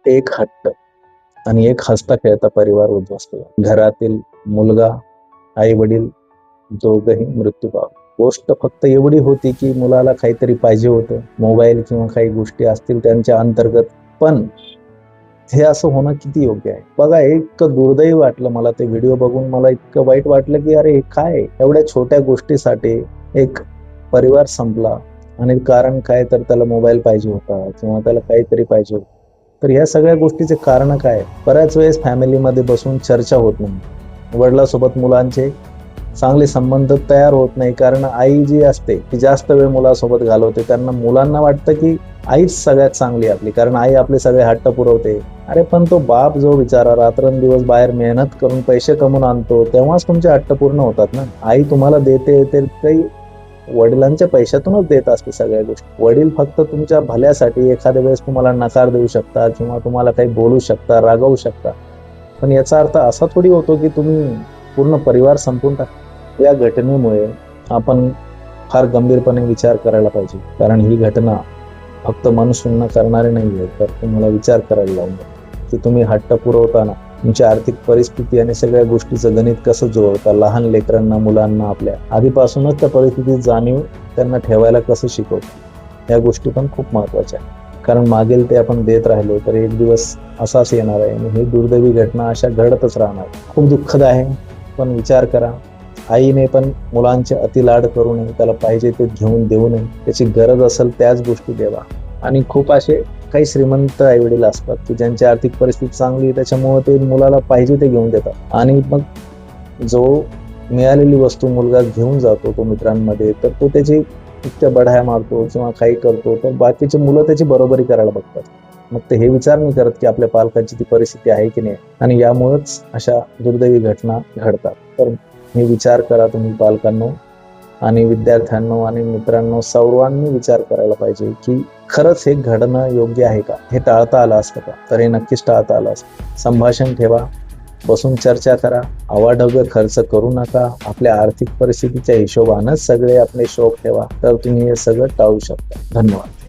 एक हट्ट आणि एक हसता खेळता परिवार उद्ध्वस्त झाला. घरातील मुलगा, आई वडील दोघंही मृत्यू पावले. गोष्ट फक्त एवढी होती की मुलाला काहीतरी पाहिजे होतं, मोबाईल किंवा काही गोष्टी असतील त्यांच्या अंतर्गत. पण हे असं होणं किती योग्य आहे? बघा, इतकं दुर्दैवी वाटलं मला ते व्हिडिओ बघून. मला इतकं वाईट वाटलं की अरे हे काय? एवढ्या छोट्या गोष्टीसाठी एक परिवार संपला. आणि कारण काय? तर त्याला मोबाईल पाहिजे होता किंवा त्याला काहीतरी पाहिजे होतं. तर ह्या सगळ्या गोष्टीचे कारण काय? बऱ्याच वेळेस फॅमिलीमध्ये बसून चर्चा होत नाही. वडिलांसोबत मुलांचे चांगले संबंध तयार होत नाही, कारण आई जी असते ती जास्त वेळ मुलासोबत घालवते. त्यांना मुलांना वाटतं की आईच सगळ्यात चांगली आपली, कारण आई आपले सगळे हट्ट पुरवते. अरे पण तो बाप जो बिचारा रात्रंदिवस बाहेर मेहनत करून पैसे कमवून आणतो, तेव्हाच तुमचे हट्ट पूर्ण होतात ना. आई तुम्हाला देते ते काही वडिलांच्या पैशातूनच देत असते सगळ्या गोष्टी. वडील फक्त तुमच्या भल्यासाठी एखाद्या वेळेस तुम्हाला नकार देऊ शकतात किंवा तुम्हाला काही बोलू शकता, रागवू शकता. पण याचा अर्थ असा थोडी होतो की तुम्ही पूर्ण परिवार संपवून टाका. या घटनेमुळे आपण फार गंभीरपणे विचार करायला पाहिजे, कारण ही घटना फक्त मनशून्य करणारे नाहीये, तर तुम्हाला विचार करायला लावून की तुम्ही हट्ट पुरवताना तुमची आर्थिक परिस्थिती आणि सगळ्या गोष्टीचं गणित कसं जुळवता. लहान लेकरांना, मुलांना आपल्या आधीपासूनच त्या परिस्थितीत जाणीव त्यांना ठेवायला कसं शिकवतो, या गोष्टी पण खूप महत्वाच्या आहेत. कारण मागेल ते आपण देत राहिलो तर एक दिवस असाच येणार आहे आणि ही दुर्दैवी घटना अशा घडतच राहणार. खूप दुःखद आहे, पण विचार करा, आईने पण मुलांचे अतिलाड करू नये, त्याला पाहिजे ते घेऊन देऊ नये, त्याची गरज असेल त्याच गोष्टी द्यावा. आणि खूप असे काही श्रीमंत आईवडील असतात की ज्यांची आर्थिक परिस्थिती चांगली आहे, त्याच्यामुळे ते मुलाला पाहिजे ते घेऊन देतात. आणि मग जो मिळालेली वस्तू मुलगा घेऊन जातो तो मित्रांमध्ये, तर तो त्याची इतक्या बढाया मारतो किंवा काही करतो, तर बाकीचे मुलं त्याची बरोबरी करायला बघतात. मग ते हे विचार नाही करत की आपल्या पालकांची ती परिस्थिती आहे की नाही, आणि यामुळेच अशा दुर्दैवी घटना घडतात. तर हे विचार करा तुम्ही पालकांनो आणि विद्यार्थ्यांनो आणि मित्रांनो, सर्वांनी विचार करायला पाहिजे की खरंच हे घडणं योग्य आहे का? हे टाळता आलं असतं का? तर हे नक्कीच टाळता आलं असतं. संभाषण ठेवा, बसून चर्चा करा, अवाढव्य खर्च करू नका. आपल्या आर्थिक परिस्थितीच्या हिशोबानंच सगळे आपले शौक ठेवा, तर तुम्ही हे सगळं टाळू शकता. धन्यवाद.